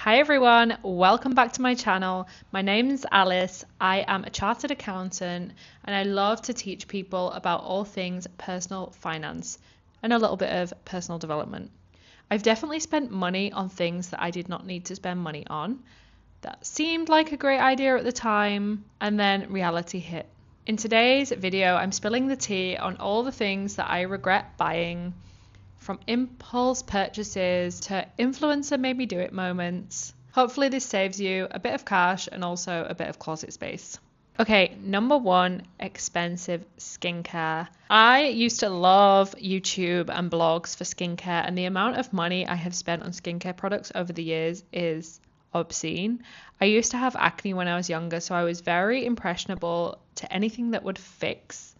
Hi everyone, welcome back to my channel. My name's Alice. I am a chartered accountant and I love to teach people about all things personal finance and a little bit of personal development. I've definitely spent money on things that I did not need to spend money on. That seemed like a great idea at the time, and then reality hit. In today's video, I'm spilling the tea on all the things that I regret buying, from impulse purchases to influencer made me do it moments. Hopefully this saves you a bit of cash and also a bit of closet space. Okay, number one, expensive skincare. I used to love YouTube and blogs for skincare, and the amount of money I have spent on skincare products over the years is obscene. I used to have acne when I was younger, so I was very impressionable to anything that would fix.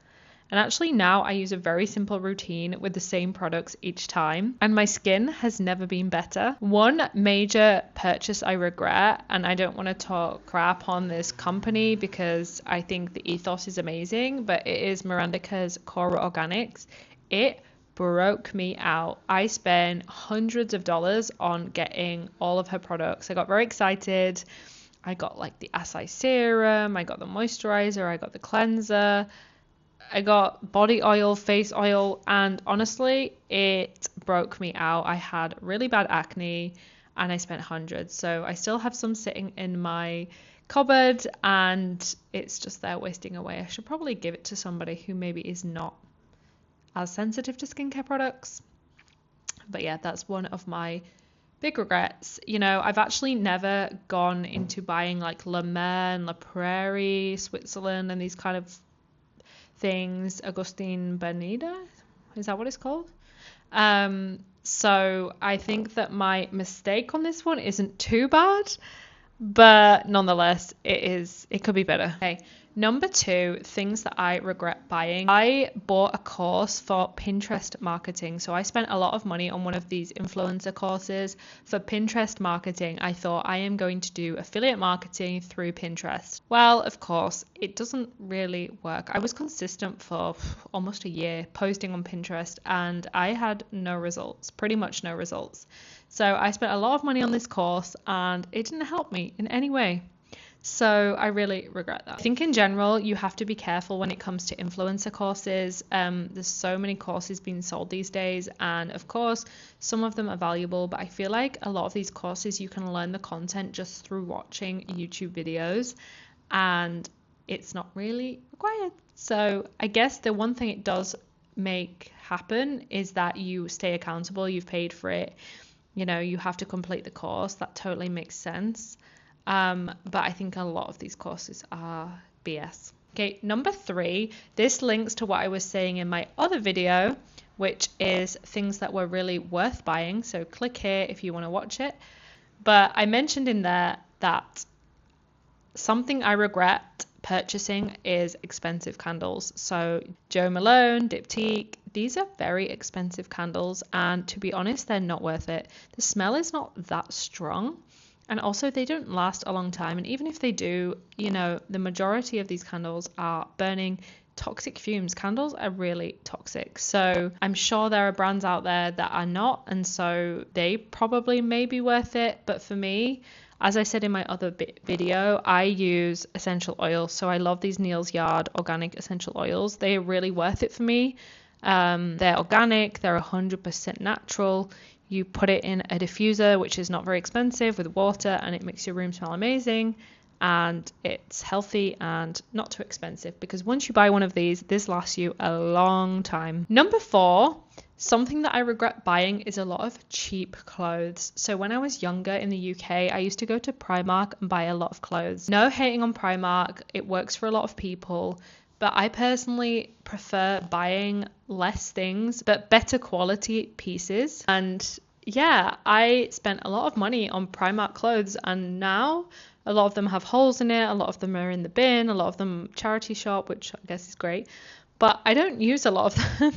And actually now I use a very simple routine with the same products each time, and my skin has never been better. One major purchase I regret, and I don't want to talk crap on this company because I think the ethos is amazing, but it is Mirandica's Cora Organics. It broke me out. I spent hundreds of dollars on getting all of her products. I got very excited. I got like the acai serum, I got the moisturizer, I got the cleanser, I got body oil, face oil, and honestly, it broke me out. I had really bad acne and I spent hundreds. So I still have some sitting in my cupboard and it's just there wasting away. I should probably give it to somebody who maybe is not as sensitive to skincare products. But yeah, that's one of my big regrets. You know, I've actually never gone into buying like La Mer and La Prairie, Switzerland, and these kind of things. Agustin Bernida, is that what it's called? So I think that my mistake on this one isn't too bad, but nonetheless it could be better. Okay, number two, things that I regret buying. I bought a course for Pinterest marketing. So I spent a lot of money on one of these influencer courses for Pinterest marketing. I thought I am going to do affiliate marketing through Pinterest. Well, of course, it doesn't really work. I was consistent for almost a year posting on Pinterest and I had no results, pretty much no results. So I spent a lot of money on this course and it didn't help me in any way. So I really regret that. I think in general, you have to be careful when it comes to influencer courses. There's so many courses being sold these days. And of course, some of them are valuable, but I feel like a lot of these courses, you can learn the content just through watching YouTube videos and it's not really required. So I guess the one thing it does make happen is that you stay accountable. You've paid for it. You know, you have to complete the course. That totally makes sense. But I think a lot of these courses are BS. Okay, number three, this links to what I was saying in my other video, which is things that were really worth buying. So click here if you want to watch it. But I mentioned in there that something I regret purchasing is expensive candles. So Jo Malone, Diptyque, these are very expensive candles. And to be honest, they're not worth it. The smell is not that strong. And also they don't last a long time. And even if they do, you know, the majority of these candles are burning toxic fumes. Candles are really toxic. So I'm sure there are brands out there that are not. And so they probably may be worth it. But for me, as I said in my other video, I use essential oils. So I love these Neal's Yard organic essential oils. They are really worth it for me. They're organic. They're 100% natural. You put it in a diffuser, which is not very expensive, with water, and it makes your room smell amazing. And it's healthy and not too expensive because once you buy one of these, this lasts you a long time. Number four, something that I regret buying is a lot of cheap clothes. So when I was younger in the UK, I used to go to Primark and buy a lot of clothes. No hating on Primark, it works for a lot of people. But I personally prefer buying less things, but better quality pieces. And yeah, I spent a lot of money on Primark clothes and now a lot of them have holes in it. A lot of them are in the bin, a lot of them charity shop, which I guess is great. But I don't use a lot of them.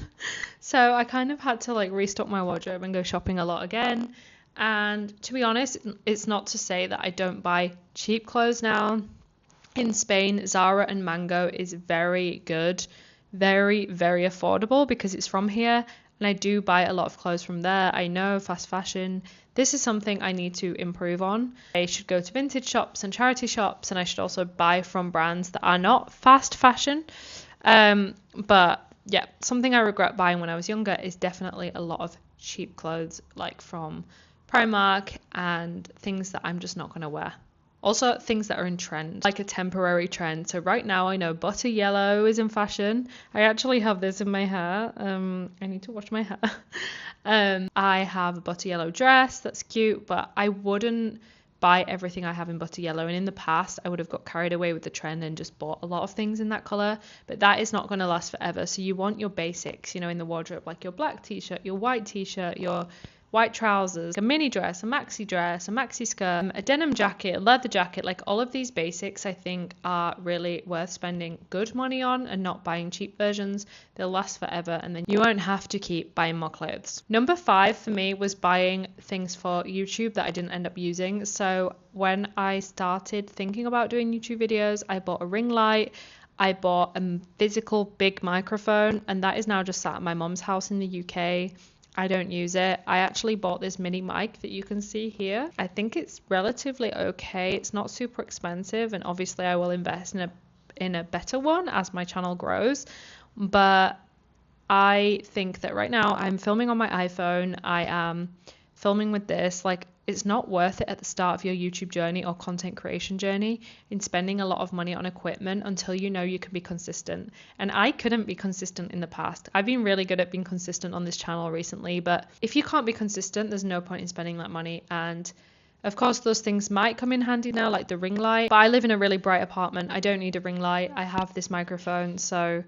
So I kind of had to like restock my wardrobe and go shopping a lot again. And to be honest, it's not to say that I don't buy cheap clothes now. In Spain, Zara and Mango is very good, very, very affordable because it's from here and I do buy a lot of clothes from there. I know fast fashion. This is something I need to improve on. I should go to vintage shops and charity shops, and I should also buy from brands that are not fast fashion. But yeah, something I regret buying when I was younger is definitely a lot of cheap clothes, like from Primark, and things that I'm just not going to wear. Also, things that are in trend, like a temporary trend. So right now I know butter yellow is in fashion. I actually have this in my hair. I need to wash my hair. I have a butter yellow dress that's cute, but I wouldn't buy everything I have in butter yellow. And in the past, I would have got carried away with the trend and just bought a lot of things in that color. But that is not going to last forever. So you want your basics, in the wardrobe, like your black t-shirt, your white t-shirt, your white trousers, a mini dress, a maxi skirt, a denim jacket, a leather jacket. Like all of these basics I think are really worth spending good money on and not buying cheap versions. They'll last forever and then you won't have to keep buying more clothes. Number 5 for me was buying things for YouTube that I didn't end up using. So when I started thinking about doing YouTube videos, I bought a ring light. I bought a physical big microphone, and that is now just sat at my mom's house in the UK. I don't use it. I actually bought this mini mic that you can see here. I think it's relatively okay. It's not super expensive, and obviously I will invest in a better one as my channel grows. But I think that right now I'm filming on my iPhone. I am filming with this. Like, it's not worth it at the start of your YouTube journey or content creation journey in spending a lot of money on equipment until you know you can be consistent. And I couldn't be consistent in the past. I've been really good at being consistent on this channel recently, but if you can't be consistent, there's no point in spending that money. And of course, those things might come in handy now, like the ring light. But I live in a really bright apartment. I don't need a ring light. I have this microphone, so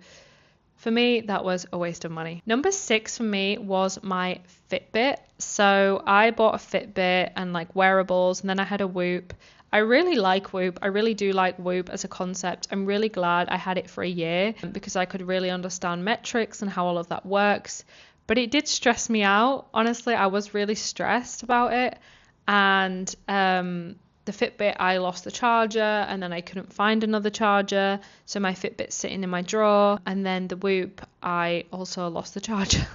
for me, that was a waste of money. Number 6 for me was my Fitbit. So I bought a Fitbit and like wearables, and then I had a Whoop. I really like Whoop. I really do like Whoop as a concept. I'm really glad I had it for a year because I could really understand metrics and how all of that works. But it did stress me out. Honestly, I was really stressed about it. And the Fitbit, I lost the charger and then I couldn't find another charger. So my Fitbit's sitting in my drawer. And then the Whoop, I also lost the charger.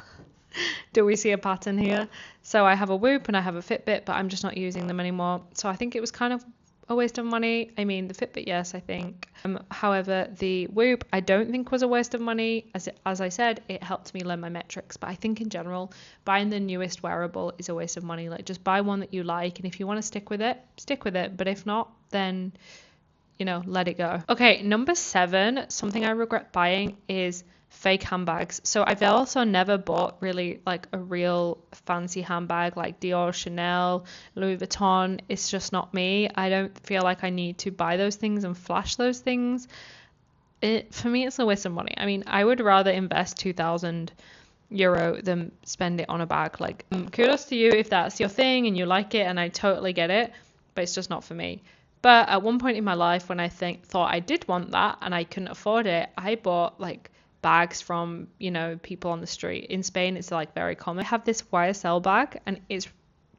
Do we see a pattern here? So I have a Whoop and I have a Fitbit, but I'm just not using them anymore. So I think it was kind of a waste of money. I mean, the Fitbit, yes, I think. However, the Whoop, I don't think was a waste of money. As I said, it helped me learn my metrics. But I think in general, buying the newest wearable is a waste of money. Like, just buy one that you like. And if you want to stick with it, stick with it. But if not, then, let it go. Okay, number 7, something I regret buying is fake handbags. So I've also never bought really like a real fancy handbag like Dior, Chanel, Louis Vuitton. It's just not me. I don't feel like I need to buy those things and flash those things. For me, it's a waste of money. I mean, I would rather invest €2,000 than spend it on a bag. Like, kudos to you if that's your thing and you like it, and I totally get it, but it's just not for me. But at one point in my life when I thought I did want that and I couldn't afford it, I bought like bags from people on the street. In Spain, it's like very common. I have this YSL bag and it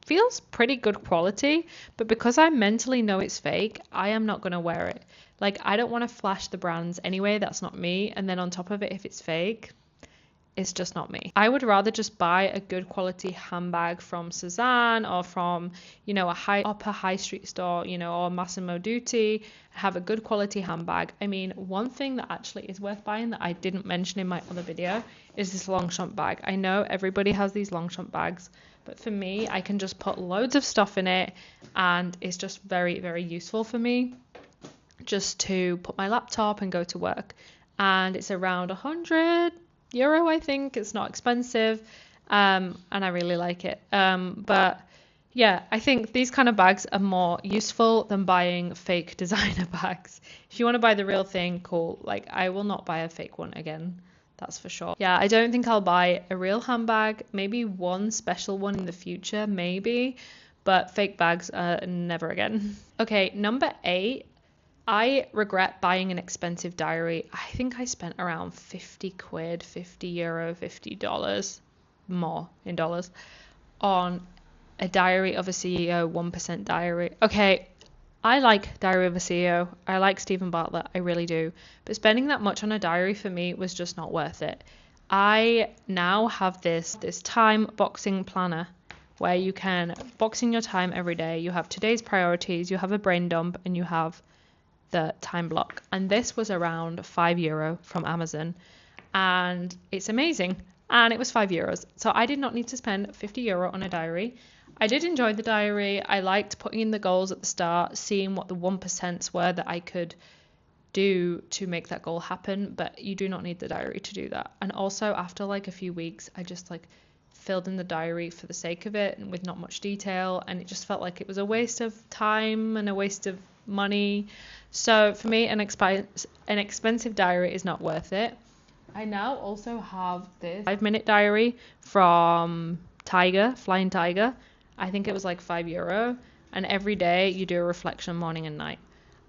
feels pretty good quality, but because I mentally know it's fake, I am not going to wear it. Like, I don't want to flash the brands anyway. That's not me. And then on top of it, if it's fake, it's just not me. I would rather just buy a good quality handbag from Cezanne or from, a upper high street store, or Massimo Dutti, have a good quality handbag. I mean, one thing that actually is worth buying that I didn't mention in my other video is this Longchamp bag. I know everybody has these Longchamp bags, but for me, I can just put loads of stuff in it and it's just very, very useful for me just to put my laptop and go to work. And it's around €100, I think. It's not expensive, and I really like it. But yeah, I think these kind of bags are more useful than buying fake designer bags. If you want to buy the real thing, cool. Like, I will not buy a fake one again, that's for sure. Yeah, I don't think I'll buy a real handbag. Maybe one special one in the future, maybe, but fake bags, never again. Okay, number 8. I regret buying an expensive diary. I think I spent around 50 quid, €50, $50, more in dollars, on a Diary of a CEO 1% diary. Okay, I like Diary of a CEO. I like Stephen Bartlett, I really do. But spending that much on a diary for me was just not worth it. I now have this time boxing planner where you can box in your time every day. You have today's priorities, you have a brain dump, and you have the time block. And this was around €5 from Amazon, and it's amazing. And it was €5. So I did not need to spend €50 on a diary. I did enjoy the diary. I liked putting in the goals at the start, seeing what the 1% were that I could do to make that goal happen, but you do not need the diary to do that. And also after like a few weeks, I just like filled in the diary for the sake of it and with not much detail, and it just felt like it was a waste of time and a waste of money. So for me, an expensive diary is not worth it. I now also have this 5-minute diary from Flying Tiger. I think it was like €5, and every day you do a reflection morning and night.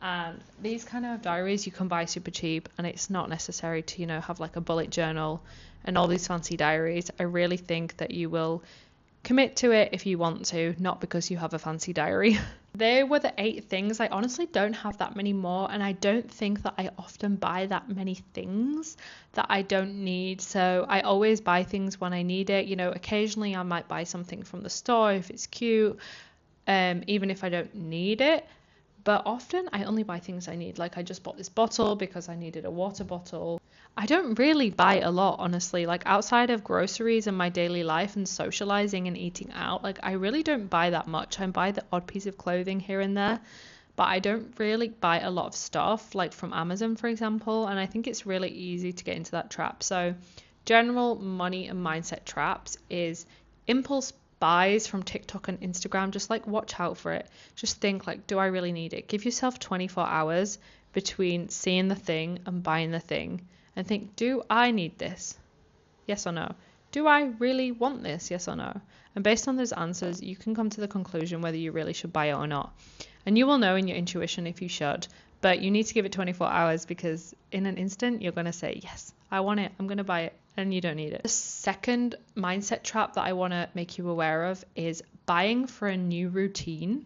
And these kind of diaries you can buy super cheap, and it's not necessary to, have like a bullet journal and all these fancy diaries. I really think that you will commit to it if you want to, not because you have a fancy diary. There were the 8 things. I honestly don't have that many more, and I don't think that I often buy that many things that I don't need. So I always buy things when I need it. Occasionally I might buy something from the store if it's cute, even if I don't need it. But often I only buy things I need. Like I just bought this bottle because I needed a water bottle. I don't really buy a lot, honestly. Like outside of groceries and my daily life and socializing and eating out, like I really don't buy that much. I buy the odd piece of clothing here and there, but I don't really buy a lot of stuff like from Amazon, for example. And I think it's really easy to get into that trap. So general money and mindset traps is impulse buys from TikTok and Instagram. Just like watch out for it. Just think like, do I really need it? Give yourself 24 hours between seeing the thing and buying the thing, and think, do I need this? Yes or no? Do I really want this? Yes or no? And based on those answers, you can come to the conclusion whether you really should buy it or not. And you will know in your intuition if you should, but you need to give it 24 hours because in an instant, you're going to say, yes, I want it. I'm going to buy it. And you don't need it. The second mindset trap that I want to make you aware of is buying for a new routine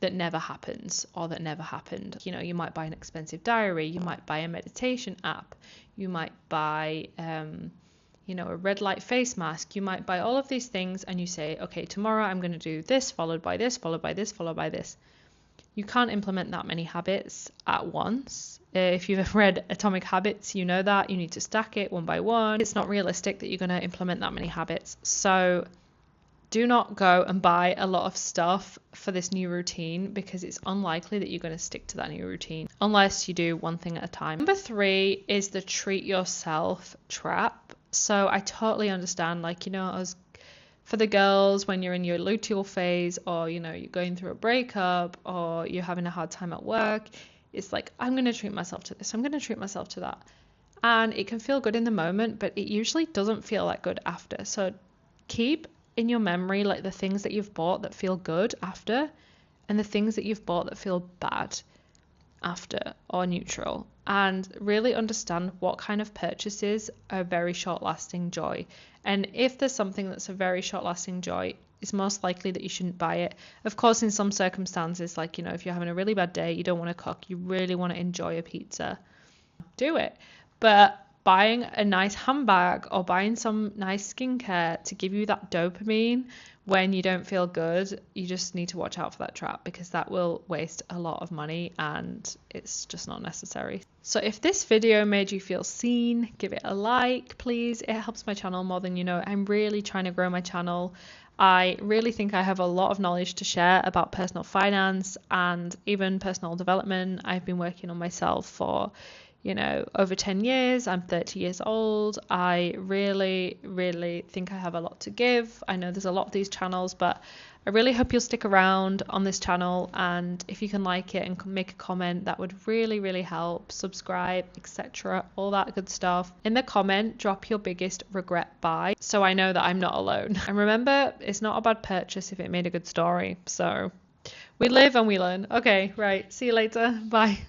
that never happens or that never happened. You might buy an expensive diary, you might buy a meditation app, you might buy a red light face mask, you might buy all of these things and you say, okay, tomorrow I'm going to do this, followed by this, followed by this, followed by this. You can't implement that many habits at once. If you've read Atomic Habits, you know that you need to stack it one by one. It's not realistic that you're going to implement that many habits. So do not go and buy a lot of stuff for this new routine because it's unlikely that you're going to stick to that new routine unless you do one thing at a time. Number 3 is the treat yourself trap. So I totally understand, for the girls, when you're in your luteal phase or, you're going through a breakup or you're having a hard time at work, it's like, I'm going to treat myself to this. I'm going to treat myself to that. And it can feel good in the moment, but it usually doesn't feel that good after. So keep in your memory, like the things that you've bought that feel good after and the things that you've bought that feel bad after or neutral, and really understand what kind of purchases are very short-lasting joy. And if there's something that's a very short-lasting joy, it's most likely that you shouldn't buy it. Of course, in some circumstances, like, if you're having a really bad day, you don't want to cook, you really want to enjoy a pizza, do it. But buying a nice handbag or buying some nice skincare to give you that dopamine when you don't feel good, you just need to watch out for that trap because that will waste a lot of money and it's just not necessary. So if this video made you feel seen, give it a like, please. It helps my channel more than you know. I'm really trying to grow my channel. I really think I have a lot of knowledge to share about personal finance and even personal development. I've been working on myself for over 10 years. I'm 30 years old. I really, really think I have a lot to give. I know there's a lot of these channels, but I really hope you'll stick around on this channel. And if you can like it and make a comment, that would really, really help. Subscribe, etc. All that good stuff. In the comment, drop your biggest regret buy so I know that I'm not alone. And remember, it's not a bad purchase if it made a good story. So we live and we learn. Okay, right. See you later. Bye.